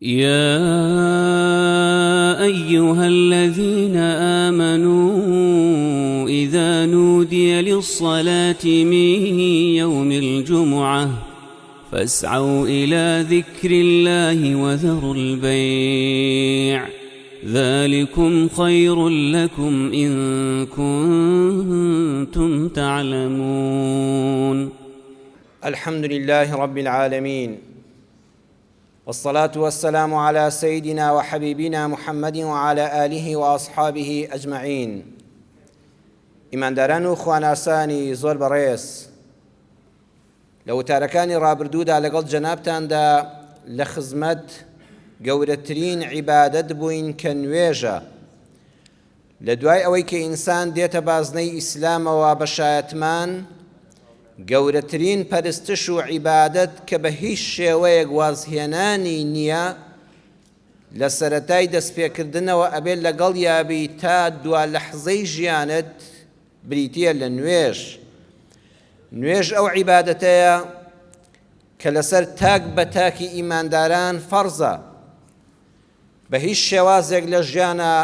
يا أيها الذين آمنوا إذا نودي للصلاة من يوم الجمعة فاسعوا إلى ذكر الله وذروا البيع ذلكم خير لكم إن كنتم تعلمون. الحمد لله رب العالمين، والصلاة والسلام على سيدنا وحبيبنا محمد وعلى آله وأصحابه أجمعين. ئیمانداران و خواناسانی زۆر بەڕێز، لە وتارەکانی ڕابردوودا لەگەڵ جەنابتاندا لە خزمەت گەورەترین عیبادەت بووین کە نوێژە. لە دوای ئەوەی کە ئینسان دێتە بازنەی ئیسلامەوە بە شایەتمان، گەورەترین پەرستش و عیبادەت کە بە هیچ شێوەیەک وازهێنانی نییە لە سەرەتای دەستپێکردنەوە ئەبێت لەگەڵ یابی تا دوا لەحزەی ژیانت بریتیە لە نوێژ. نوێژ ئەو عیبادەتەیە کە لەسەر تاک بە تاکی ئیمانداران فەرزە. بە هیچ شێوازێک لە ژیانە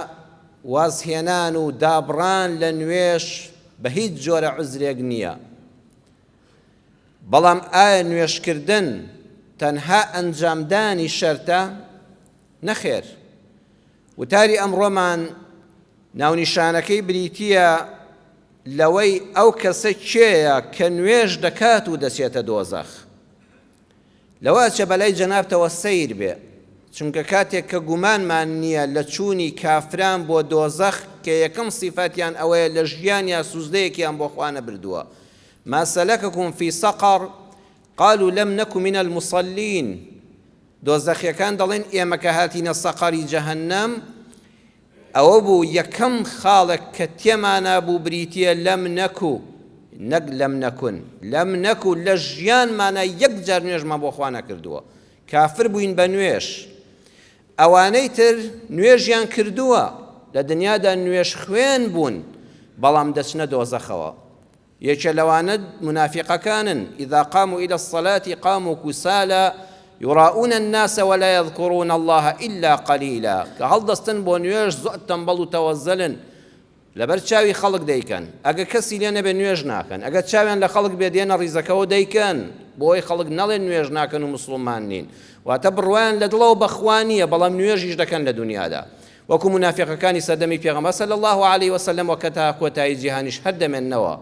وازهێنان و دابڕان لە نوێژ بە هیچ جۆرە عوزرێک نییە. بەڵام ئایا نوێژکردن تەنها ئەنجامدانی شەرتە؟ نەخێر. وتاری ئەمڕۆمان ناونیشانەکەی بریتیە لەوەی ئەو کەسە کێیە کە نوێژ دەکات و دەچێتە دۆزەخ. لەوە چە بەلای جەنابتەوە سەیر بێ، چونکە کاتێک کە گومانمان نییە لە چوونی کافران بۆ دۆزەخ کە یەکەم سیفەتیان ئەوەیە لە ژیانیان سوزدەیەکیان بۆ خوا نەبردووە. ما سلككم في سقر قالوا لم نك من المصلين. دۆزەخیەکان دەڵێن ئێمە کە هاتینە سەقەری جەهەنەم ئەوە بوو یەکەم خاڵێک کە تێمانە بوو بریتیە لەم نەکو، نەک لەم نەکون، لەم نەکو لە ژیانمانە یەک جار نوێژمان بۆ خوا نەکردووە. کافر بووین بە نوێژ. ئەوانەی تر نوێژیان کردووە لە دنیادا نوێژ خوێن بوون، بەڵام دەچنە دۆزەخەوە. یەکێ لەوانە منافقەکانن، إذا قاموا إلى الصلاة قاموا كسالى يراؤون الناس ولا يذكرون الله إلا قليلا. کە هەڵدەستن بۆ نوێژ زۆر تەمبەڵ و تەوەزەلن، لەبەر چاوی خەڵک دەیکەن. ئەگە کەسی لێ نەبێ نوێژ ناکەن، ئەگە چاویان لە خەڵک بێ دێنە ڕیزەکەەوە دەیکەن بۆی خەڵک نەڵێن نوێژ ناکەن و مسڵمان نین. واتە بڕوایان لە دڵەوە بەخوانیە، بەڵام نوێژیش دەکەن لە دنیادا، وەکو منافقەکانی سەردەمی پێغەمبەر صلی الله عليه وسلم وە کە تا کۆتایی جیهانیش هەر دەمێننەوە.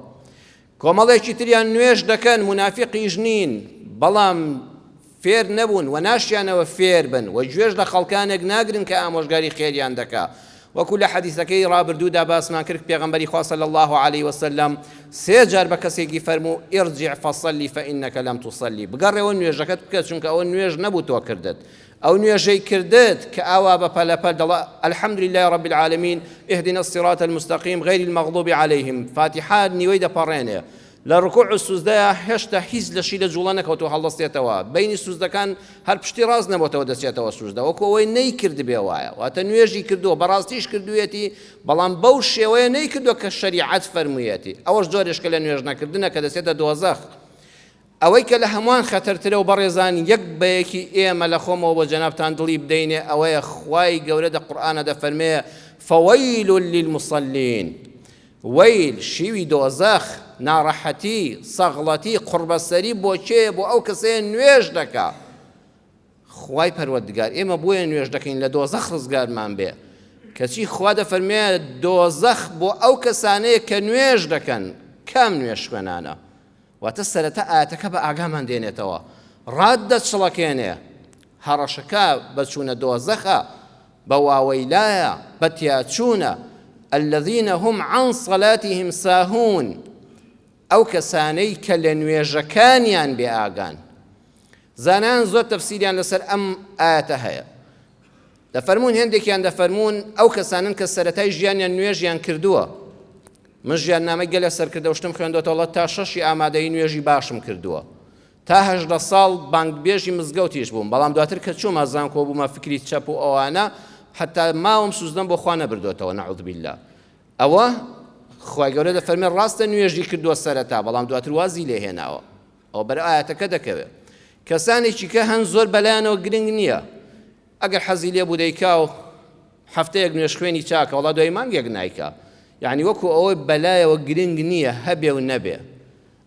کۆمەڵێکی تریان نوێژ دەکەن، منافقیش نین، بەڵام فێر نەبوون و ناشیانەوە فێر بن و گوێژ لە خەڵکانێک ناگرن کە ئامۆژگاری خێریان دەکا. وەکو لە حەدیثەکەی ڕابردوودا باسمان کرد، پێغەمبەری خوا صلی الله عليه وسلم سێ جار بە کەسێکی فەرموو ئیرجع فەصلی فإنك لم تصلی، بگەڕێەوە نوێژەکەت بکە چونکە ئەوە نوێژ نەبوو تۆ کردت. ئەو نوێژەی کردت کە ئاوا بە پەلەپەل دەڵێ الحمد لله رب العالمین اهدنا الصراط المستقيم غير المغضوب عليهم، فاتحات نیوەی دەپەڕێنێ. لە ڕکوع و سوزدەیە هێشتا هیچ لەشی لە جوڵە نەکەوتەوە هەڵدەستێتەوە، بینی سوزدەکان هەر پشتی ڕاست نەبووتەوە دەچێتەوە سوزدە، وەکو ئەوەی نەیکرد بێ وایە. واتە نوێژی کردووە، بەڕاستیش کردوێتی، بەڵام بەو شێوەیە نەیکردووە کە شەریعەت فەرموویەتی. ئەوەش جۆرێشکە لە نوێژ نەکردنە کە دەچێتە دۆزەخ. ئەوەی کە لە هەمووان خەتەرترە و بەڕێزان یەک بەیەکی ئێمە لە خۆمەوە بۆ جەنابتان دڵی بدەینێ ئەوەیە خوای گەورە لە قورئانە دەفەرمێ فەوەیل للمصلین. وەیل شیوی دۆزەخ، ناڕەحەتی، سەغڵەتی، قوربەسەری بۆ کێ؟ بۆ ئەو کەسەیە نوێژ دەکا. خوای پەروەردگار ئێمە بۆیە نوێژ دەکەین لە دۆزەخ ڕزگارمان بێ. کەچی خوا دەفەرمێ دۆزەخ بۆ ئەو کەسانەیە کە نوێژ دەکەن. کام نوێژ خوێنانە؟ واتە سەرەتا ئاەتەکە بە ئاگامان دێنێتەوە، ڕاد دەچڵەکێنێ هەڕەشەکە بەچوونە دۆزەخە، بە واوەیلایە، بە تیاچوونە. الذين هم عن صلاتهم ساهون، ئەو کەسانەی کە لە نوێژەکانیان بێ ئاگان. زانان زۆر تەفسیریان لەسەر ئەم ئاەتە هەیە. دەفەرمون هێندێکیان دەفەرمون ئەو کەسانن کە سەرەتای ژیانیان نوێژیان کردووە. من ژیاننامەی گەلە سەرکردەوشتم خوێندۆتەوە تا 6 ئامادەی نوێژی باشم کردووە، تا 18 ساڵ بانگبێژی مزگەوتیش بووم، بەڵام دواتر کە چوومە زانکۆ بوومە فکری چەپ و ئەوانە حتى ماوم سوزدەم بۆ خوا نەبردوێتەوە نەعوذ بالله. ئەوە خوای گەورە دەفەرمێ ڕاستە نوێژی کردووە سەرەتا، بەڵام دواتر وازی لێ هێناوە. ئەو بەر ئاەتەکە دەکەوێت کەسانێکی کە هەن زۆر بەلایانەوە گرنگ نییە، ئەگەر حەزی لێ بوو دەیکا و هەفتەیەک نوێژ خوێنی چاکە وەڵا دوای مانگێک نایکا یعنی وەکو ئەوەی بەلایەوە گرنگ نییە هەبێ و نەبێ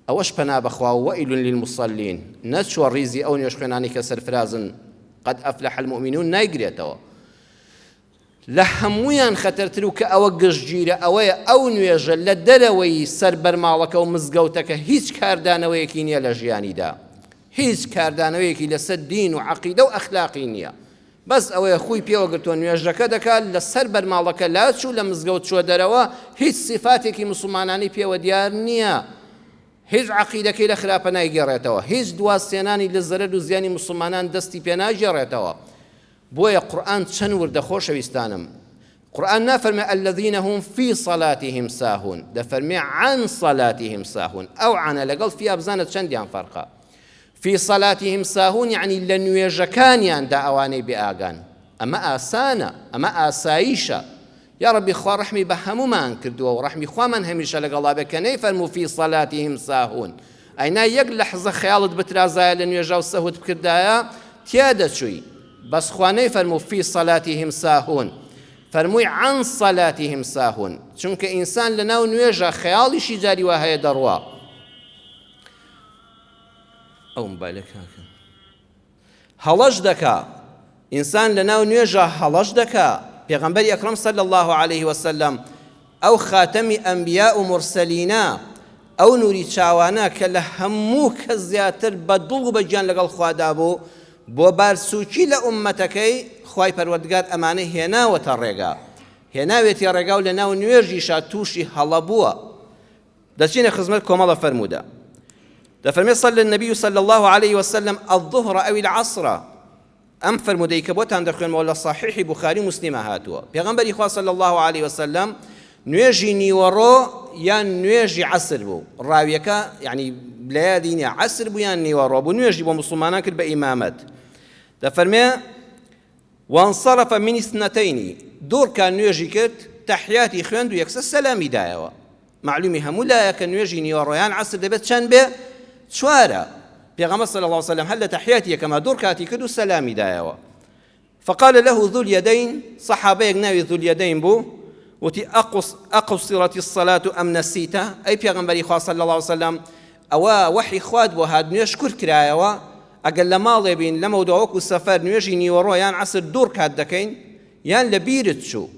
ئەوەش پەنا بەخوا وەئیل للمصەلین نەچوە ڕیزی ئەو نوێژ خوێنانی کە سەرفرازن قەد ئەفلەح المؤمنون نایگرێتەوە لە هەموویان خەتەرتر و کە ئەوە گشتگیرە ئەوەیە ئەو نوێژە لە دەرەوەی سەر بەرماڵەکە و مزگەوتەکە هیچ کاردانەوەیەکی نییە لە ژیانیدا هیچ کاردانەوەیەکی لەسەر دین و عەقیدە و ئەخلاقی نییە بەس ئەوەیە خۆی پێوە گرتووە نوێژەکە دەکات لەسەر بەرماڵەکە لاچوو لە مزگەوت چووە دەرەوە هیچ سیفاتێکی موسڵمانانی پێوە دیار نییە هیچ عەقیدەکەی لە خراپە نایگەڕێتەوە هیچ دواسێنانی لە زەرەر و زیانی موسڵمانان دەستی پێ ناگێڕێتەوە بۆیە قورئان چەند وردە خۆشەویستانم قورئان نافەرمێ الذين هم في صلاتهم ساهون دەفەرمێ عن صلاتهم ساهون ئەو عنە لەگەڵ فيها بزانت چەندیان فەرقە في صلاتهم ساهون يعني لە نوێژەکانیاندا ئەوانەی بێئاگان ئەمە ئاسانە ئەمە ئاساییشە یا ربی خوا ڕەحمی بە هەمومان کردووە و ڕەحمی خوامان هەمیشە لەگەڵا بێ کە نەیفەرموو في صلاتهم ساهون ئەینا یەک لەحزە خەیاڵت بترازایە لە نوێژە و سەهوت بکردایە تیا دەچووی بەس خوا نەیفەرموو في صلاتهم ساهون فەرمووی عن صلاتهم ساهون چونکە ئینسان لەناو نوێژە خەیاڵیشی جاری وا هەیە دەڕوا ئەو مۆبایلەکە هەڵەش دەکا ئینسان لەناو نوێژە هەڵەش دەکا پێغەمبەری ئەکرەم صلی الله عليه وسلم ئەو خاتەمی ئەنبیا و مرسەلینە ئەو نوری چاوانە کە لە هەموو کەس زیاتر بە دڵ و بەگیان لەگەڵ خوادا بوو بۆ بارسووکی لە ئوممەتەکەی خوای پەروەردگار ئەمانەی هێناوەتە ڕێگا هێناوێتی ڕێگا و لەناو نوێژیشا تووشی هەڵە بووە دەچینە خزمەت کۆمەڵە فەرموودە دەفەرمێ صلى النبي صلى الله عليه وسلم الظهر أو العصر ئەم فەرموودەی کە بۆتان دەخوێنمەوە لە صحیحی بوخاری مسلمە هاتووە پێغەمبەری خوا صلى الله عليه وسلم نوێژی نیوەڕۆ یان نوێژی عەسر بوو ڕاویەکە یعنی بلایادی نییە عەسر بوو یان نیوەڕۆ بوو نوێژی بۆ موسڵمانان کرد بە ئیمامەت دەفەرمێ وانصرف من اثنتين دوور کان نوێژی کرد تەحیاتی خوێند و یەکسەر سەلامی دایەوە معلومی هەموو لایە کە نوێژی نیوەڕۆیان عەسر دەبێت چەند بێ چوارە پێغەمبەر صلى الله عليه وسلم هل لە تەحیاتی یەکەما دوور کاتی کرد و سەلامی دایەوە فقال له ذو اليدين صحابەیەک ناوی ذو اليدين بوو وتی أقصرت الصلاة أم نسيتها أي پێغەمبەری خوا صلى الله عليه وسلم ئەوە وحی خوات بۆ هات نوێژ کورت کرایەوە ئەگەر لە ماڵێ بین لەمەودا وەکو سەفەر نوێژی نیوەڕۆ یان عەسر دوور کات دەکەین یان لە بیرت چوو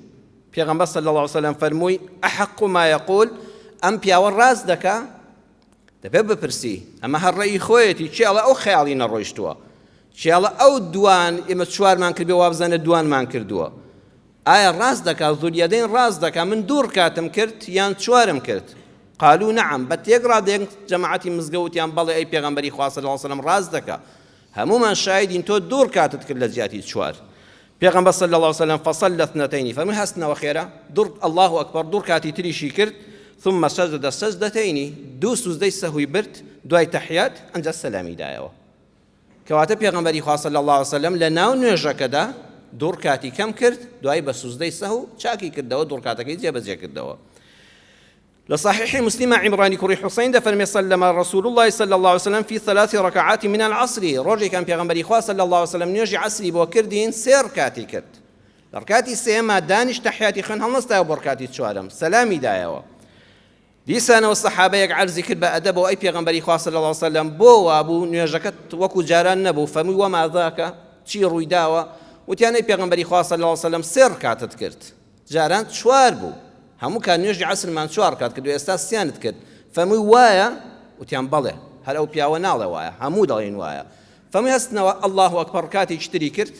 پێغەمبەر صلى الله عليه وسلم فەرمووی أحق ما يقول ئەم پیاوە ڕاست دەکا دەبێت بپرسی ئەمە هەر ڕێی خۆیەتی چێڵە ئەو خەیاڵی نەڕۆیشتووە چێڵە ئەو دوان ئێمە چوارمان کردبێ وابزانە دوانمان کردووە ئایا ڕاست دەکات زولیەدەین ڕاست دەکات من دوور کاتم کرد یان چوارم کرد قالوا نعم بە تێک ڕادێک جەماعەتی مزگەوتیان بەڵێ ئەی پێغەمبەری خوا صلی الله علیه وسلم ڕاست دەکات هەمومان شاهدین تۆ دوور کاتت کرد لە زیاتی چوار پێغەمبەر صلی الله علیه وسلم فصل اثنتين فمن هەستنەوە خێرە دوور الله ئەکبەر دوور کاتی تریشی کرد ثم سجد سجدتين دو سجدەی سەهوی برد دوای تەحیات ئەنجا سەلامی دایەوە کەواتە پێغەمبەری خوا صلی الله علیه وسلم لە ناو نوێژەکەدا دوور کاتی کەم کرد دوای بە سوزدەی سەهو چاکی کردەوە دوور کاتەکەی جێبەجێ کردەوە لصحيح مسلم عمران كري حسين دفرمي سلم رسول الله صلى الله عليه وسلم في 3 ركعات من العصر رجل كان پیغمبري خوا صلى الله عليه وسلم نيجي عصري بو كردين سير كاتي كرد ركعتي سيما دانش تحياتي خن هلستا بركاتي چوارم سلامي دايوا دیسانەوە الصحابەیەک عەرزی کرد بە ئەدەبەوە ئەی پێغەمبەری خوا صلی الله علیه وسلم بۆ وابوو نوێژەکەت وەکو جاران نەبوو فەرمووی وەما ذاکە چی ڕووی داوە وتیان ئەی پێغەمبەری خوا صلی الله علیه وسلم سێ ڕکاتت کرد جاران چوار بوو هەموو کات نوێژی عەسرمان چوار کات کرد و ئێستا سیانت کرد فەرمووی وایە وتیان بەڵێ هەر ئەو پیاوە ناڵێ وایە هەموو دەڵێن وایە فەرمووی هەستنەوە الله ئەکبەر کاتێکی تری کرد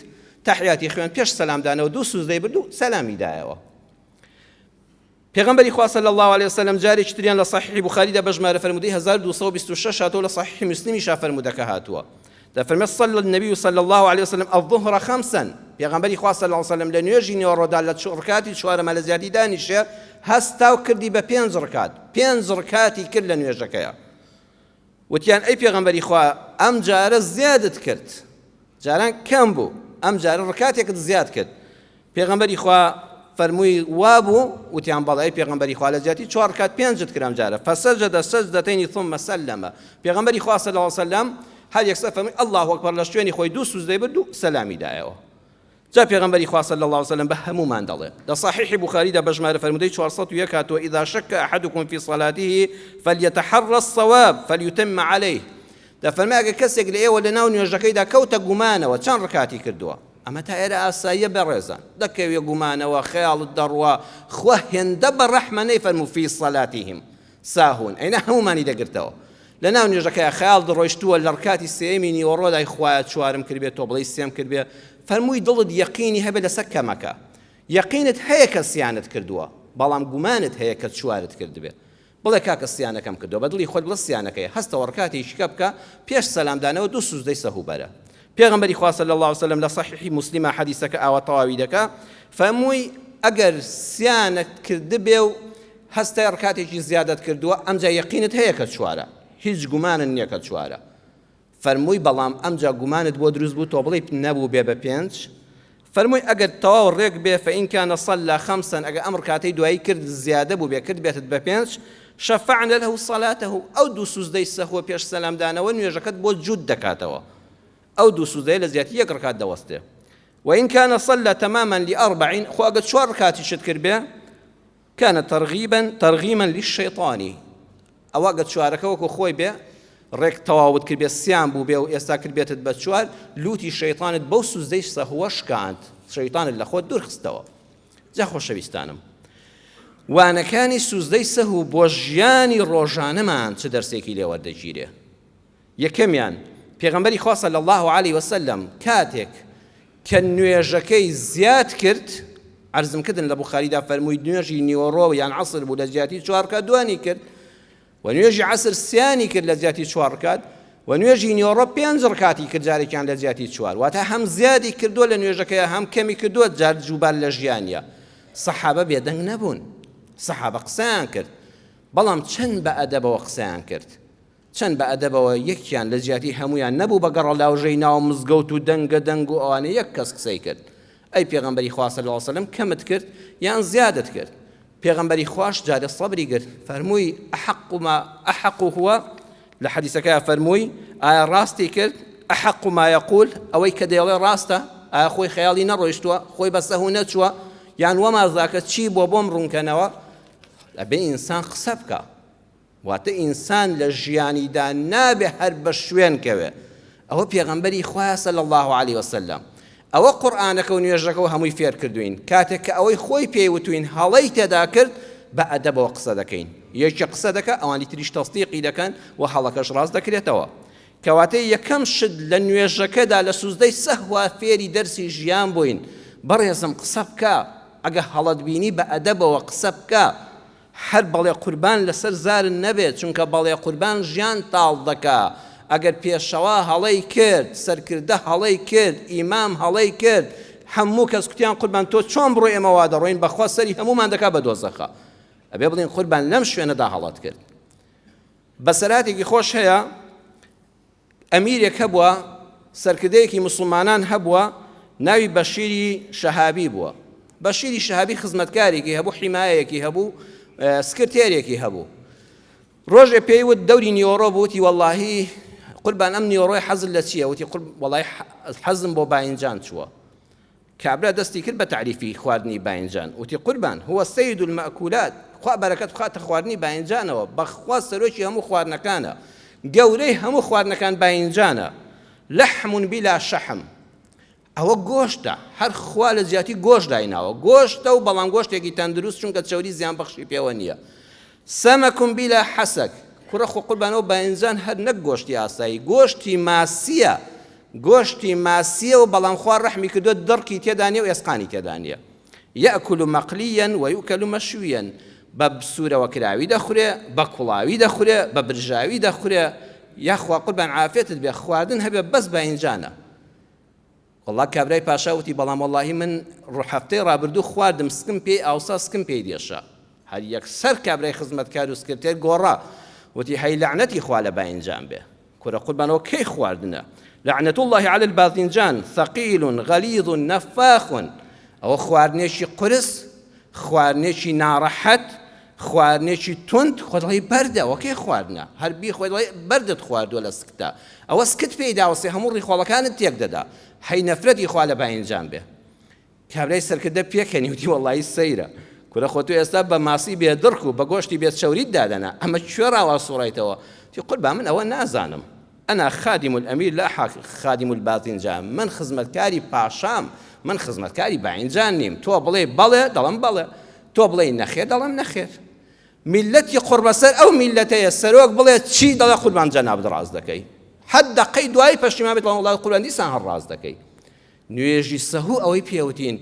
تەحیاتی خوێن پێش سەلامدانەوە دوو سوزدەی برد و سەلامی دایەوە پیغمبری خوا صلی الله علیه وسلم جاری چتریان لە صحیح بخاری دا بژمارە فرمودی 1226 هاتو لە صحیح مسلمی شا فرمودەکە هاتووە دەفەرمێت صلى النبي صلى الله عليه وسلم الظهر خمسا پیغمبری خوا صلی الله علیه وسلم لە نوێژی نیوەڕۆدا لە ڕکاتی چوارەمە لە زیادی دانیشێ هەستاو کردی بە 5 ڕکات 5 ڕکاتی کرد لە نوێژەکەیە وتیان ئەی پێغەمبەری خوا ئەم جارە زیادت کرد جاران کەم بوو ئەم جارە ڕکاتێکت زیاد کرد پێغەمبەری خوا فرمووی وابوو وتیان بەڵێ پێغەمبەری خوا لە زیاتی 4 کات 5 کرام جارە فسجد سجدتين ثم سلم پێغەمبەری خوا صلی الله علیه وسلم هەر یەکسەر فەرمووی الله ئەکبەر لە شوێنی خۆی دوو سوزدەی برد و سەلامی دایەوە جا پێغەمبەری خوا صلی الله علیه وسلم بە هەمومان دەڵێ لە صحیح بوخاریدا بە ژمارە فەرموودەی 401 هاتووە ئیذا شەکە ئەحەدوکم فی صلاته فلیتەحەڕە الصەواب فلیتم عەلەیه دەفەرمێ ئەگە کەسێک لە ئێوە لە ناو نوێژەکەیدا کەوتە گومانەوە چەند ڕکاتی کردووە ئەمە تا ئێرە ئاساییە بەڕێزان دەکەوێ گومانەوە خەیاڵت دەڕوا خوا هێندە بە ڕەحمە نەیفەرموو فی صلاتیهم ساهون ئەینا هەمومانی دەگرتەوە لە ناو نوێژەکەی خەیاڵ دڕۆیشتووە لە ڕکاتی سێمی نیوەڕۆدای خوایە چوارم کردبێ تۆ بڵێی سێم کردبێ فەرمووی دڵت یەقینی هەبێ لەسەر کەمەکە یەقینت هەیە کە سیانت کردووە بەڵام گومانت هەیە کە چوارت کردبێ بڵێ کاکە سیانەکەم کردووە بە دڵی خۆت بڵە سیانەکەی هەستەوە ڕکاتێکی کە بکە پێش سەلامدانەوە دوو سوزدەی سەهوبەرە پێغەمبەری خوا صلی الله علیه وسلم لە صحیح مسلمە حەدیثەکە ئاوا تەواوی دەکا فەرمووی ئەگەر سیانت کردبێ و هەستای ڕکاتێکی زیادت کردووە ئەمجا یەقینت هەیە کە چوارە هیچ گومانت نییە کە چوارە فەرمووی بەڵام ئەمجا گومانت بۆ دروست بوو تۆ بڵێ نەبوو بێ بە پێنج فەرمووی ئەگەر تەواو ڕێک بێ فەئین کانە صەلى خەمسەن ئەگە ئەم ڕکاتەی دوایی کرد زیادە بوو بێ کرد بێتت بە پێنج شەفەعنا له صلاته ئەو دوو سوزدەی سەهوە پێش سەلامدانەوە نوێژەکەت بۆ جوود دەکاتەوە ئەو دوو سوزدەی لە زیاتی یەک ڕکات دەوەستێ وإن كان صلى تماما لأربع خو أقد شوار ركعتي شد كربه كان ترغيما للشيطان أو أقد شوارك وكو خوي به ريك تواود كربه السيام بو به وإستا كربه تدبت شوار لوتي الشيطان بوسو زيش سهوش كانت شيطان اللي خود دور خستوا جا خوش بيستانم وانا كاني سوزدەی سەهو بۆ ژیانی ڕۆژانەمان چ دەرسێکی لێ وەردەگیرێ یەکەمیان پێغەمبەری خوا صلی الله علیه وسلم کاتێک کە نوێژەکەی زیاد کرد عەرزم کردن لە بوخاریدا فەرمووی نوێژی نیوەڕۆ یان عەسر بوو لە زیاتی چوار ڕکات دوانی کرد و نوێژی عەسر سیانی کرد لە زیاتی چوار ڕکات و نوێژی نیوەڕۆ پێنج ڕکاتی کرد جارێکیان لە زیاتی چوار واتە هەم زیادی کردووە لە نوێژەکەیە هەم کەمی کردووە جار جوبال لە ژیانیە سەحابە بێدەنگ نەبوون سەحابە قسەیان کرد بەڵام چەند بە ئەدەبەوە قسەیان کرد چەند بە ئەدەبەوە یەکیان لە زیاتی هەمویان نەبوو بە گەڕەلاوژەی ناو مزگەوت و دەنگ و ئەوانە یەک کەس قسەی کرد ئەی پێغەمبەری خوا صلی الله علیه وسلم کەمت کرد یان زیادت کرد پێغەمبەری خوش جارێ سەبری کرد فەرمووی ئەحەق هو لە حەدیثەکەیە فەرمووی ئایا ڕاستی کرد ئەحەق ما یەقول ئەوەی کە دەیڵێ ڕاستە ئایا خۆی خەیاڵی نەڕۆیشتووە خۆی بە سەهو نەچووە یان وەما زاکە چی بۆ بۆم ڕوونکەنەوە ئەبێ ئینسان قسە بکە واتە ئینسان لە ژیانیدا نابێ هەر بە شوێن کەوێ ئەوە پێغەمبەری خوایە صلی الله علیه وسلم ئەوە قورئانەکە و نوێژەکە و هەمووی فێر کردوین کاتێک کە ئەوەی خۆی پێیوتوین هەڵەی تێدا کرد بە ئەدەبەوە قسە دەکەین یەکێ قسە دەکە ئەوانی تریش تەصدیقی دەکەن و هەڵەکەش ڕاست دەکرێتەوە کەواتە یەکەم شت لە نوێژەکەدا لە سوزدەی سەهوا فێری دەرسی ژیان بووین بەڕێزم قسە بکە ئەگە هەڵەت بینی بە ئەدەبەوە قسە بکە هەر بەڵێ قوربان لەسەر زارن نەبێت چونکە بەڵێ قوربان ژیان تاڵ دەکا ئەگەر پێشەوا هەڵەی کرد سەرکردە هەڵەی کرد ئیمام هەڵەی کرد هەموو کەس کوتیان قوربان تۆ چۆن بڕۆ ئێمە وا دەڕۆین بەخوا سەری هەمومان دەکا بە دۆزەخە ئەبێ بڵێن قوربان لەم شوێنەدا هەڵەت کرد بەسەراتێکی خۆش هەیە ئەمیرێک هەبووە سەرکردەیەکی مسلمانان هەبووە ناوی بەشیری شەهابی بووە بەشیری شەهابی خزمەتکارێکی هەبوو حیمایەکی هەبوو سکرتێرێکی هەبوو ڕۆژێ پێیوت دەوری نیوەڕۆ بووتی وەڵڵاهی قوربان ئەم نیوەڕۆی حەزت لە چییە وتی وەڵڵاهی حەزم بۆ باینجان چووە کابرا دەستی کرد بە تعریفی خواردنی باینجان وتی قوربان هو سید المەئکولات خوا بەرەکەت بخاتە خواردنی باینجانەوە بەخوا سەرۆکی هەموو خواردنەکانە گەورەی هەموو خواردنەکان باینجانە لەحم بلا شەحم ئەوە گۆشتە هەر خوا لە زیاتی گۆشت دایناوە گۆشتە و بەڵام گۆشتێکی تەندروست چونکە چەوری زیان بەخشی پێوە نییە سەمەکم بلا حەسەک کوڕە خۆ قوربانەوە باینجان هەر نەک گۆشتی ئاسایی گۆشتی ماسیە گۆشتی ماسیە و بەڵام خوا ڕەحمی کردووە دڕکی تێدا نیە و ئێسقانی تێدا نیە یەئکل مەقلیەن و یوکەل مەشویەن بە سوورەوە کراوی دەخورێ بە کوڵاوی دەخورێ بە برژاوی دەخورێ یاخوا قوربان عافێتت بێ خواردن هەبێ بەس باینجانە والله کابرای پاشاوتی بەڵام وەڵڵاهی من هەفتەی ڕابردوو خواردم سکم پێی ئاوسا سکم پێی دێشە هەر یەکسەر کابرای خزمەتکار و سکرتێر گۆڕا وتی هەی لەعنەتی خوا لە باینجان بێ کورە قوربانەوە کەی خواردنە لعنة الله على الباذنجان ثقيل غليظ نفاخ ئەوە خواردنێکی قرس خواردنێکی ناڕەحەت خواردنێکی تند خۆدڵی بەردە وەکەی خواردنە هەربی خۆدڵی بەردت خواردووە لە سکتە ئەوە سکت پێی داوەسێ هەموو ڕیخۆڵەکانت تێک دەدا هەی نەفرەتی خوا لە باینجان بێ کابرای سەرکردە پێکەنی وتی وەڵڵی سەیرە کورە خۆ تو ئێستا بە ماسی بێ دڕک و بە گۆشتی بێت شەوریت دادەنا ئەمە کوێ ڕاوا سوڕایتەوە تی قوربان من ئەوە نازانم ئەنا خادم الأمير لا خادم الباطنجان من خزمەتکاری پاشام من خزمەتکاری باینجان نیم تۆ بڵێ بەڵێ دەڵم بەڵێ تۆ بڵێ نەخێر دەڵم نەخێر میلەتی قوربەسەر ئەو میلەتەیە سەرۆک بڵێ چی دەڵێ قوربان جەناب ڕاست دەکەی حەد دەقەی دوایی پەشیمان بێت وەڵڵی قوربان دیسان هەر ڕاست دەکەی نوێژی سەهوو ئەوەی پێوتین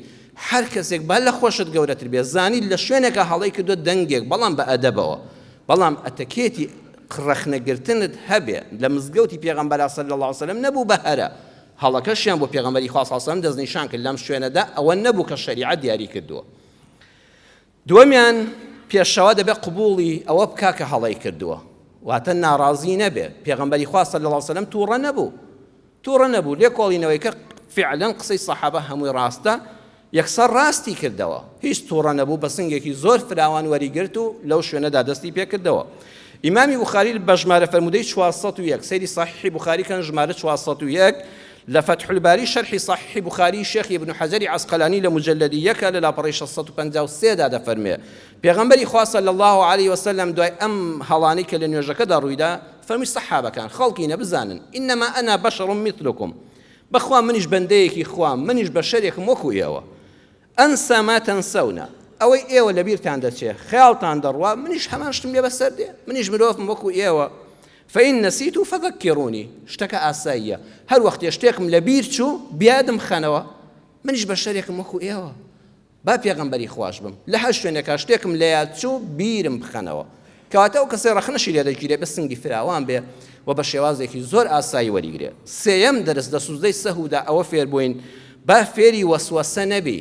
هەر کەسێک با لە خۆشت گەورەتر بێ زانی لە شوێنێکە هەڵەی کردو دەنگێک بەڵام بە ئەدەبەوە بەڵام ئەتەکێتی ڕەخنەگرتنت هەبێ لە مزگەوتی پێغەمبەر صلی الله علیه و سلم نەبوو بە هەرە هەڵەکەشیان بۆ پێغەمبەری خوا صلی الله علیه و سلم دەستنیشان کرد لەم شوێنەدا ئەوە نەبوو کە شەریعەت دیاری کردووە دووەمیان پێشەوا دەبێ قبوڵی ئەوە بکا کە هەڵەی کردووە واتە ناڕازی نەبێ پێغەمبەری خوا صلی الله علیه و سلم تووڕە نەبوو لێ کۆڵینەوەی کە فعلا قسەی سەحابە هەمووی ڕاستە یەکسەر ڕاستی کردەوە هیچ تووڕە نەبوو بە سنگێکی زۆر فراوان وەریگرت و لەو شوێنەدا دەستی پێکردەوە ئیمامی بوخاری بە ژمارە فەرموودەی 401 سەیری صحیحی بوخاری کەن ژمارە 401 لە فتح الباری شەرحی صحیحی بوخاری شێخی ابن حەجەری عەسقەلانی لە مجەلەدی یەکە لە لاپەڕەی 653 دا دەفەرمێ پێغەمبەری خوا صلی الله علیه و سلم دوای ئەم هەڵانەی کە لە نوێژەکەدا ڕوویدا فەرمی سەحابەکان خەڵکی نەبزانن ئینەما ئەنا بەشڕ مثلکم بەخوا منیش بەندەیەکی خوام منیش بەشەرێکم وەکو ئێوە ئەنسە ما تەنسەونە ئەوەی ئێوە لە بیرتان دەچێت خەیاڵتان دەڕوا منیش هەمان شتم لێ بەسەر دێ منیش مرۆڤم وەکو ئێوە فإن نسيت فذكروني شتەکە ئاساییە هەر وەختێ شتێکم لە بیر چوو بیادم خەنەوە منیش بەشەرێکم وەکو ئێوە با پێغەمبەری خوش بم لە هەر شوێنێکا شتێکم لە یاد چوو بیرم بخەنەوە کەواتە ئەو کەسێ ڕەخنەشی لێ دەگیرێ بە سنگی فراوان بێ و بە شێوازێکی زۆر ئاسایی وەریگرێ سێیەم دەرس لە سوزدەی سەهوودا ئەوە فێر بووین با فێری وەسوەسە نەبی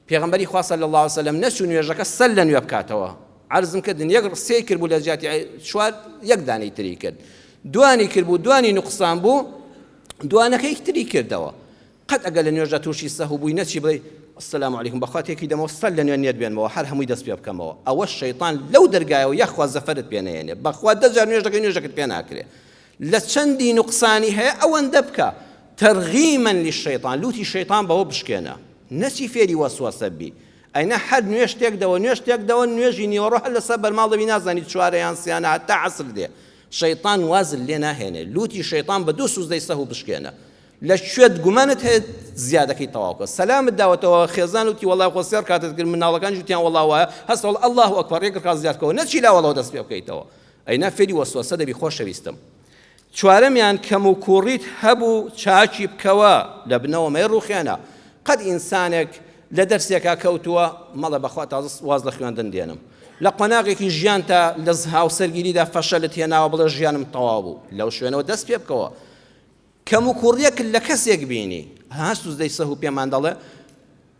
پێغەمبەری خوا صلی الله علیه و سلم نەچوو نوێژەکە سەر لە نوێ بکاتەوە عرضم کردن یەک سێ کرد بوو لە جیاتی چوار یەک دانەی تری کرد دوانی کرد بوو دوانی نوقسان بوو دوانەکەی تری کردەوە قەت ئەگەر لە نوێژە تووشی سەهوو بووی نەچی بڵێ السلام علیکم بەخوا تێکی دەمەوە سەر لە نوێ نیەت بێنمەوە هەر هەمووی دەست پێ بکەمەوە ئەوە شەیطان لەو دەرگایەوە یەخوا زەفەرت پێ نەهێنێ بەخوا دەجار نوێژەکەت پێ ناکرێ لە چەندی نوقسانی هەیە ئەوەندە بکە تەرغیما للشەیطان لوتی شەیطان بەوە بشکێنە نەچی فێری وەسوەسە بی ئەینا هەر نوێژ تێکدەوە نوێژی نیوەڕۆ هەر لەسەر بەرماڵەوی نازانی چوارەیان سیانە هەتا عەسر دێ شەیطان وازل لێ ناهێنێ لوتی شەیطان بە دوو سوزدەی سەهوو بشکێنە لە شوێت گومانت هەیە زیادەکەی تەواو کە سەلامت داوەتەوە خێزان وتی وەڵای خۆ سێر کاتت کرد مناڵەکانی وتیان وەڵا وایە هەست وەڵ الله ئەکبەر ڕێگر کات زیادکەوە نەچی لاوەڵەوە دەست پێ بکەیتەوە ئەینا فێری وەسوەسە دەبی خۆشەویستم چوارەمیان کەم و کوڕیت هەبوو چاکی بکەوە لە بنەوە مەی ڕوخێنە قەت ئینسانێک لە دەرسێکا کەوتووە مەڵە بەخوا تازە واز لە خوێندن دێنم لە قۆناغێکی ژیان تا لە هاوسەرگیریدا فەشەلت هێناوە بڵێ ژیانم تەواو بوو لەو شوێنەوە دەست پێ بکەوە کەم و کوڕیەک لە کەسێک بینی ها سوزدەی سەهوو پێمان دەڵێ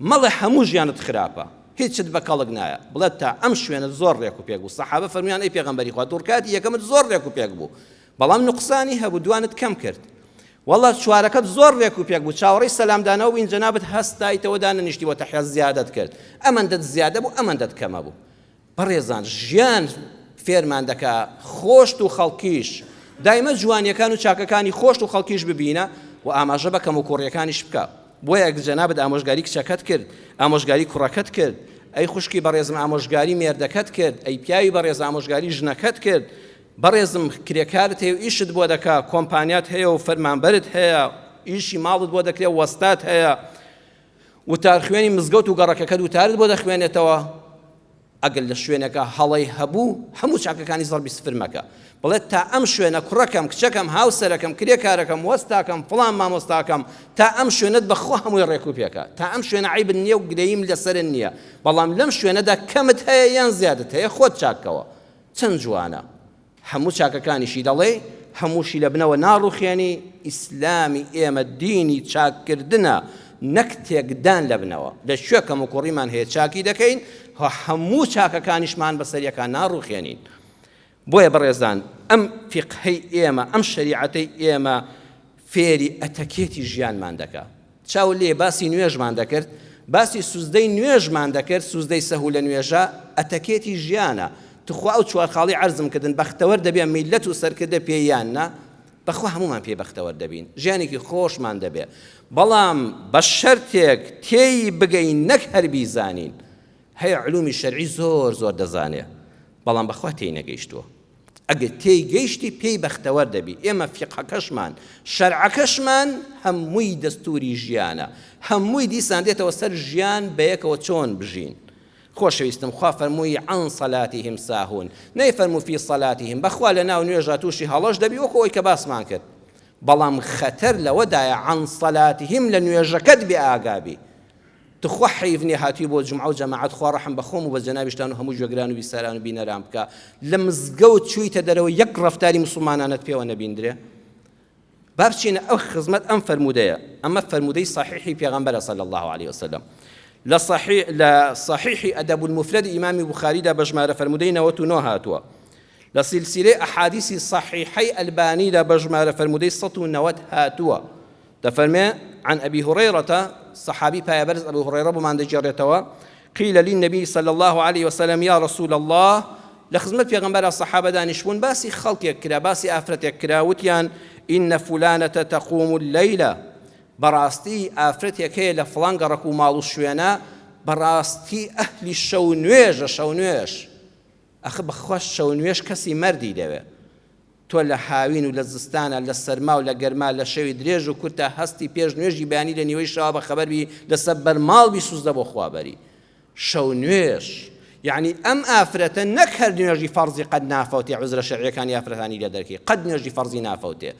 مەڵێ هەموو ژیانت خراپە هیچت بە کەڵک نایە بڵێت تا ئەم شوێنە زۆر ڕێک و پێک بوو سەحابە فەرمیان ئەی پێغەمبەری خوا دوورکاتی یەکەمت زۆر ڕێک و پێک بوو بەڵام نوقسانی هەبوو دوانت کەم کرد والله چوارەکەت زۆر ڕێک و پێک بوو چاوەڕێی سەلامدانەوە بووین جەنابەت هەستایتەوە دانەنیشتیوە تەحیا زیادەت کرد ئەمەندەت زیادە بوو ئەمەندەت کەمە بوو بەڕێزان ژیان فێرمان دەکا خۆشت و خەڵکیش دایمە جوانیەکان و چاکەکانی خۆشت و خەڵکیش ببینە و ئاماژە بەکەم و کوڕیەکانیش بکە بۆیە جەنابەت ئامۆژگاری کچەکەت کرد ئامۆژگاری کوڕەکەت کرد ئەی خوشکی بەڕێزم ئامۆژگاری مێردەکەت کرد ئەی پیاوی بەڕێز ئامۆژگاری ژنەکەت کرد بەڕێزم کرێکارت هەیە و ئیشت بۆ دەکا کۆمپانیات هەیە و فەرمانبەرت هەیە ئیشی ماڵت بۆ دەکرێت وەستات هەیە وتار خوێنی مزگەوت و گەڕەکەکەت وتارت بۆ دەخوێنێتەوە ئەگەر لە شوێنەکە هەڵەی هەبوو هەموو چاکەکانی زەربی سفر مەکە بڵێت تا ئەم شوێنە کوڕەکەم کچەکەم هاوسەرەکەم کرێکارەکەم وەستاکەم فڵان مامۆستاکەم تا ئەم شوێنت بەخوا هەمووی ڕێک و پێکە تا ئەم شوێنە عیبت نییە و گرەییم لەسەرن نییە بەڵام لەم شوێنەدا کەمت هەیە یان زیادت هەیە خۆت چاکەوە چەند جوانە هەموو چاکەکانیشی دەڵێ هەمووشی لە بنەوە ناڕوخێنی ئیسلامی ئێمە دینی چاککردنە نەک تێکدان لە بنەوە لە شوێکەم و کوڕیمان هەیە چاکی دەکەین هەموو چاکەکانیشمان بەسەریەکان ناڕوخێنین بۆیە بەڕێزان ئەم فیقهەی ئێمە ئەم شەریعەتەی ئێمە فێری ئەتەکێتی ژیانمان دەکا چاو لێ باسی نوێژمان دەکرد باسی سوزدەی نوێژمان دەکرد سوزدەی سەهوو لە نوێژە ئەتەکێتی ژیانە تخوا ئەو چوار خاڵی عەرزم کردن بەختەوەر دەبێ میلەت و سەرکردە پێیاننا بەخوا هەمومان پێبەختەوە دەبین ژیانێکی خۆشمان دەبێ بەڵام بە شەرتێک تێی بگەین نەک هەر بیزانین هەیە علومی شەرعی زۆر زۆر دەزانێ بەڵام بەخوا تێی نەگەیشتووە ئەگەر تێی گەیشتی پێی بەختەوەر دەبی ئێمە فیقهەکەشمان شەرعەکەشمان هەمووی دەستوری ژیانە هەمووی دیسان دێتەوە سەر ژیان بەیەکەوە چۆن بژین خۆشەویستم خوا فەرمووی عن صلاتهم ساهون نەیفەرموو فی صلاتهم بەخوا لە ناو نوێژە تووشی هەڵەش دەبی وەکو ئەوەی کە باسمان کرد بەڵام خەتەر لەوەدایە عن صلاتهم لە نوێژەکەت بێ ئاگابی تخوا حیفنی هاتی بۆ جمعە و جەماعەت خوا ڕەحم بەخۆم و بە جەنابیشتان و هەموو گوێگران و بیسەران و بینەران بکە لە مزگەوت چوویتە دەرەوە یەک ڕەفتاری مسلمانانت پێوە نەبیندرێ با بچینە ئەو خزمەت ئەم فەرمودەیە ئەمە فەرمودەی صحیحی پێغەمبەرە صلی الله عليه وسلم لصحيح أدب المفرد إمام بخاري دا بجمارة فرمودين نوتو هاتوا لسلسلة أحاديث صحيحي ألباني دا بجمارة فرمودين سطو نوت هاتوا تفرمي عن أبي هريرة صحابي بايبرز أبو هريرة بمان دجارتوا قيل للنبي صلى الله عليه وسلم يا رسول الله لخزمت في غنبار الصحابة دانشون باسي خلق يكرا باسي أفرت يكرا وتيان إن فلانة تقوم الليلة بەڕاستی ئافرەتێکەیە لە فڵان گەڕەک و ماڵ و شوێنە بەڕاستی ئەهلی شەو نوێژە شەو نوێژ ئەخ بەخوا شەو نوێژ کەسی مەردی دەوێ تۆ لە هاوین و لە زستانە لە سەرما و لە گەرما لە شەوی درێژ و کورتە هەستی پێش نوێژی بەیانی لە نیوەی شەوا بەخەبەربی لەسەر بەرماڵبی سوزدە بۆ خوابەری شەو نوێژ یعنی ئەم ئافرەتە نەک هەر نوێژی فەرزی قەت نافەوتێ عوزرە شەرعیەکانی ئافرەتانی لێ دەرکەی قەت نوێژی فەرزی نافەوتێ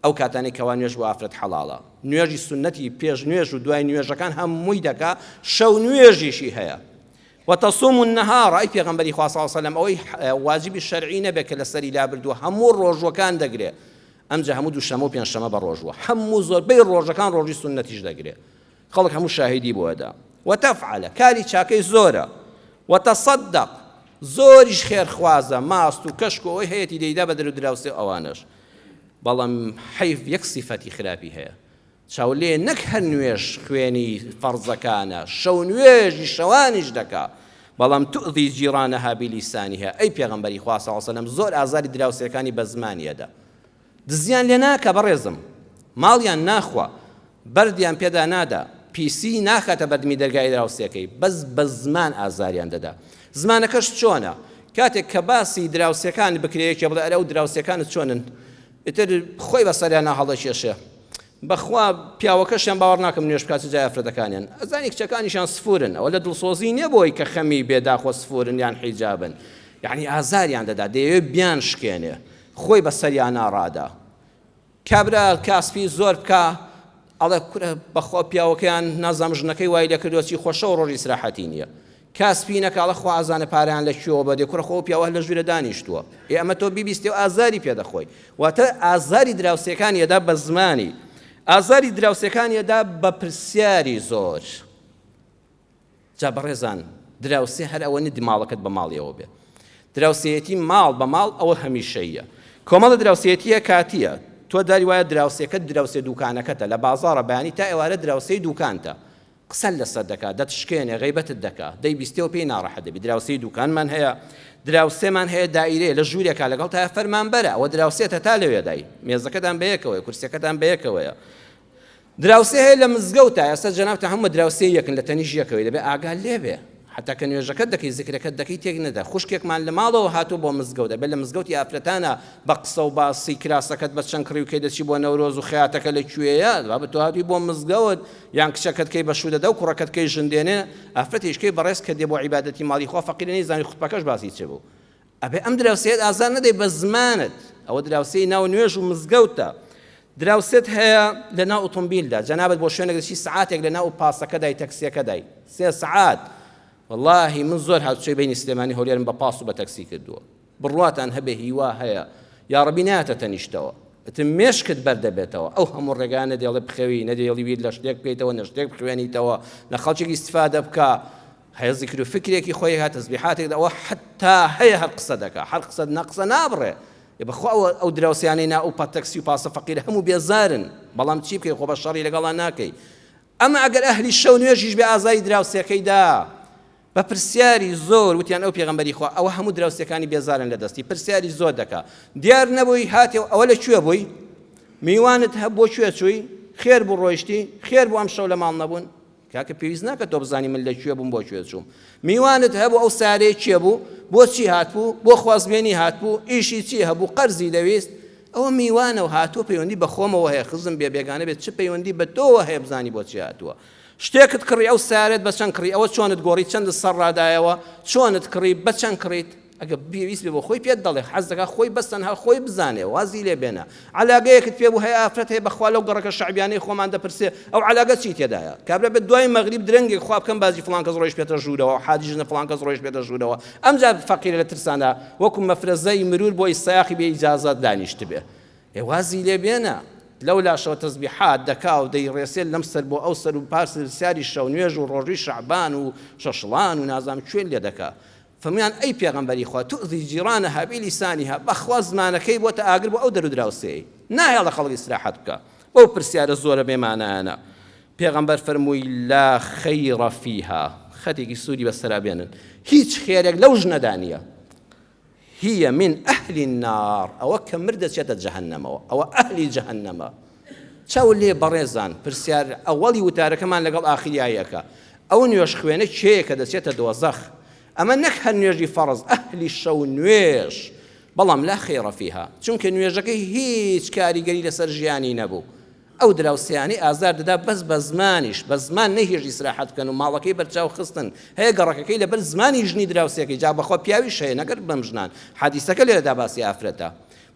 ئەو کاتانی کەوا نوێژ بۆ ئافرەت حەڵاڵە نوێژی سنەتی پێش نوێژ و دوای نوێژەکان هەمووی دەکا شەو نوێژیشی هەیە وتصوم النهار ئەی پێغەمبەری خوا صلی الله علیه وسلم ئەوەی واجبی شەرعی نەبێت کە لەسەری لا بردووە هەموو ڕۆژوەکان دەگرێ ئەمجا هەموو دووشەمە و پێنجشەمە بە ڕۆژوە هەموو زۆربەی ڕۆژەکان ڕۆژی سنەتیش دەگرێ خەڵک هەموو شاهیدی بۆدا وتفعل کاری چاکەی زۆرە وتصدق زۆریش خێرخوازە ماست و کەشک و ئەوەی هەیەی دەیدا بە دەرودراوسێ ئەوانش بەڵام حیف یەک سیفەتی خراپی هەیە چاولێ نەک هەر نوێژ خوێنی فەرزەکانە شەو نوێژی شەوانیش دەکا بەڵام تؤذی جیرانەها بلیسانیها ئەی پێغەمبەری خوا صلی الله علیه وسلم زۆر ئازاری دراوسێکانی بە زمانیەدا دزیان لێ ناکە بەڕێزم ماڵیان ناخوا بەردیان پێدا نادا پیسی ناخاتە بەردمی دەرگای دراوسێکەی بەس بە زمان ئازاریان دەدا زمانەکەش چۆنە کاتێک کە باسی دراوسێکان بکرێکی بڵێ ئەرە و دراوسێکانت چۆنن ئیتر خۆی بەسەریان هەڵەکێشێ بەخوا پیاوەکەشیان باوەڕ ناکەم نوێژ بکات جای ئافرەتەکانیان ئەزانی کچەکانیشیان سفورن ئەوە لە دڵسۆزی نییە بۆی کە خەمی بێداخۆ سفورن یان حیجابن یعنی ئازاریان دەدا دەیەوێت بیان شکێنێ خۆی بەسەریان ناڕادا کابرا کاسپی زۆر بکە ئەڵێ کورە بەخوا پیاوەکەیان نازانم ژنەکەی وای لە کردوەچی خۆشە و ڕۆژی ئیسراحەتی نییە کاسپی نەکاڵە خوا ئازانە پاریان لە کوێوە بەدێ کوڕە خۆ پیاوە لە ژوورە دانیشتووە ئێمە تۆ بیبیستێ و ئازاری پێدەخۆی واتە ئازاری دراوسێکانیەدا بە زمانی ئازاری دراوسێکانیەدا بە پرسیاری زۆر جا بەڕێزان دراوسێ هەر ئەوە نەدی ماڵەکەت بە ماڵیەوە بێ دراوسێتی ماڵ بە ماڵ ئەوە هەمیشەیە کۆمەڵە دراوسێتیە کاتیە تۆ داری وایە دراوسێکەت دراوسێ دوکانەکەتە لە بازاڕە بەیانی تا ئێوارە دراوسەی دوکانتە قسەل لەسەر دەکا دەتشکێنێ غیبەتت دەکا دەی بیستێەوە پێی ناڕەحەت دەبی دراوسەی دوکانمان هەیە دراوسێمان هەیە دائیرەیە لە ژوورێکا لەگەڵ تا فەرمانبەرە ئەوە دراوسێتە تا لەوێ دای مێزەکەتان بەیەکەوەی کورسەکەتان بەیەکەوەیە دراوسێ هەیە لە مزگەوتە ئێستا جەنابتە هەموو دراوسێ یەکن لە تەنیش یەکەوەی دەبێ ئاگال لێبێ حتا کە نوێژەکەت دەکەی زیکرەکەت دەکەی تێک نەدا خوشکێکمان لە ماڵەوە هاتوو بۆ مزگەوت دەبێت لە مزگەوتی ئافرەتانە بە قسە و باسی کراسەکەت بە چەند کڕی و کەی دەچی بۆ نەورۆز و خەیاتەکە لەکوێیە بابەت تۆ هاتووی بۆ مزگەوت یان کچەکەت کەی بە شوودەدا و کوڕەکەت کەی ژندێنێ ئافرەتیشکەی بەڕێز کە دێ بۆ عیبادەتی ماڵی خوا فەقیرە نەیزانی خوتبەکەش باسی چێ بوو ئەبێ ئەم دراوسێت ئازار نەدەی بە زمانت ئەوە دراوسەی ناو نوێژ و مزگەوتە دراوسێت هەیە لە ناو ئۆتۆمبیلدا جەنابەت بۆ شوێنێک دەچی سەعاتێک لە ناو پاسەکەدای تەکسیەکەدای 3 سەعات والله من زۆر هاتوچەی بینی سلێمانی هەولێرم بە پاس و بە تەکسی کردووە بڕواتان هەبێ هیوا هەیە یا ڕەبی ناتە تەنیشتەوە ئەتم مێشکت بەردەبێتەوە ئەو هەموو ڕێگانە دێڵێ بخەوی نەدێڵی ویر لە شتێک بکەیتەوە نەشتێک بخوێنیتەوە لە خەڵکێکی استفادە بکە هەیە زیکر و فکرێکی خۆی هات تەسبیحاتێک ئەوە حتا هەیە هەر قسە دەکا هەر قسە نەقسە نابڕێ بەخوا ئەو دراوسیانەی نا ئەو پاتەکسی و پاسە فەقیرە هەموو بێزارن بەڵام چی بکەی خۆ بە شەڕی لەگەڵان ناکەی ئەمە ئەگەر ئەهلی شەو نوێژیش بێ ئازایی دراوسەکەیدا بە پرسیاری زۆر وتیان ئەو پێغەمبەری خوا ئەوە هەموو دراوسەکانی بێزارن لە دەستی پرسیاری زۆر دەکا دیار نەبووی هاتێ ئەوە لەکوێ بووی میوانت هەب بۆ کوێ چووی خێر بوو ڕۆیشتی خێر بوو ئەم شەو لە ماڵ نەبوون کاکە پێویست ناکە تۆ بزانی من لەکوێ بووم بۆ کوێ چووم میوانت هەبوو ئەو سارەیە چیە بوو بۆچی هاتبوو بۆ خوازبێنی هاتبوو ئیشی چی هەبوو قەرزی دەویست ئەوە میوانە و هاتووە پەیوەندی بە خۆمەوە هەیە خزم بێ بێگانە بێت چ پەیوەندی بە تۆوە هەیە بزانی بۆچی هاتووە شتێکت کڕی ئەو سارێت بە چەند کڕی ئەوە چۆنت گۆڕی چەند سەر ڕادایەوە چۆنت کڕی بە چەند کڕیت ئەگە پێویست بێ بۆ خۆی پێت دەڵێ حەز دەکات خۆی بەستەنها خۆی بزانێ وازی لێ بێنە عەلاقەیەکت پێ بوو هەیە ئافرەت هەیە بەخوا لەو گەڕەکە شەعبیانەی خۆمان دەپرسێ ئەو عەلاقە چی تێدایە کابرا بێت دوای مەغریب درەنگێک خوا بکەم بازی فڵان کەس ڕۆیش پێتە ژوورەوە حاجی ژنە فڵان کەس ڕۆیش پێتە ژوورەوە ئەمجا فەقیرە لە ترسانە وەکو مەفرەزەی مرور بۆی سایاقی بێ ئیجازەت دانیشت بێ وازی لێ بێنە لەو لاشەوە تەسبیحات دەکا و دەیڕێسێت لەم سەر بۆ ئەو سەر و پاس سیاری شەو نوێژ و ڕۆژی شەعبان و شەشڵان و نازام کوێن لێ دەکا فەرمویان ئەی پێغەمبەری خوا تؤذی جیرانەها بلیسانیها بەخوا زمانەکەی بۆتە ئاگر بۆ ئەو دەرودراوسەیە ناهێڵە خەڵک ئیسراحەت بکە بەو پرسیارە زۆرە بێمانایانە پێغەمبەر فەرمووی لا خەیڕە فیها خەتێکی سوودی بەسەرا بێنن هیچ خێرێک لەو ژنەدا هي من أهل النار أو كمردة شتى جهنم أو أهل جهنم شاو اللي بريزان برسيار أولي وتارك كمان لقال آخر آيك أو نيوش خوينك شيء كذا شتى دوزخ أما نكه نيجي فرض أهل الشو نويش بلام لا خير فيها چونك نويجك هيج كاري قليل سرجياني نبو ئەو دراوسیانی ئازار دەدا بەس بە زمانیش بە زمان نەهێژی سراحەت بکەن و ماڵەکەی بەرچاو خستن هەیە گەڕەکەکەی لەبەر زمانی ژنی دراوسەکەی جا بەخۆ پیاویش هەیە نەگەر بەم ژنان حەدیسەکە لێرەدا باسی ئافرەتە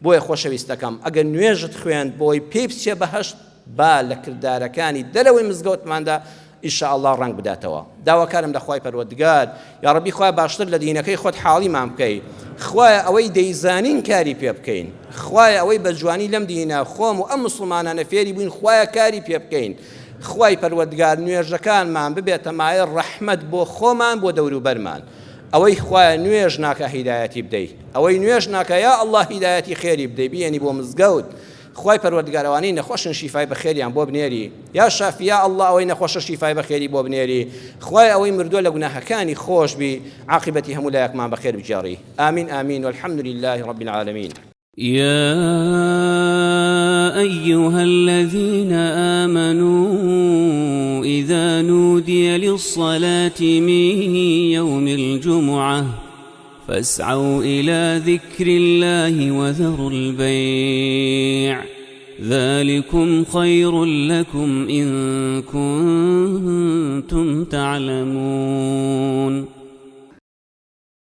بۆیە خۆشەویستەکەم ئەگەر نوێژت خوێند بۆی پێی بچێ بەهەشت با لە کردارەکانی دەرەوەی مزگەوتماندا ئینشاءالله ڕەنگ بداتەوە داواکارم لە خوای پەروەردگار یا ڕەبی خوای باشتر لە دینەکەی خۆت حاڵیمان بکەی خوایە ئەوەی دەیزانین کاری پێ بکەین خوایە ئەوەی بە جوانی لەم دینە خۆم و ئەم موسڵمانانە فێری بووین خوایە کاری پێ بکەین خوای پەروەردگار نوێژەکانمان ببێتە مایە ڕەحمەت بۆ خۆمان بۆ دەوروبەرمان ئەوەی خوایە نوێژ ناکە هیدایەتی بدەیت ئەوەی نوێژ ناکە یا ئەڵڵا هیدایەتی خێری بدەی بێنی بۆ مزگەوت خوای پەروەردگارەوانی نەخۆشن شیفای بەخێریان بۆ بنێری یا شافی یا ئەڵڵا ئەوەی نەخۆشە شیفای بەخێری بۆ بنێری خوای ئەوەی مردووە لە گوناهەکانی خۆش بی عاقبەتی هەموو لایەکمان بەخێر بجێڕی آمین آمین والحمد لله رب العالمين يا أيها الذين آمنوا إذا نودي للصلاة من يوم الجمعة فاسعوا إلى ذكر الله وذروا البيع ذلكم خير لكم إن كنتم تعلمون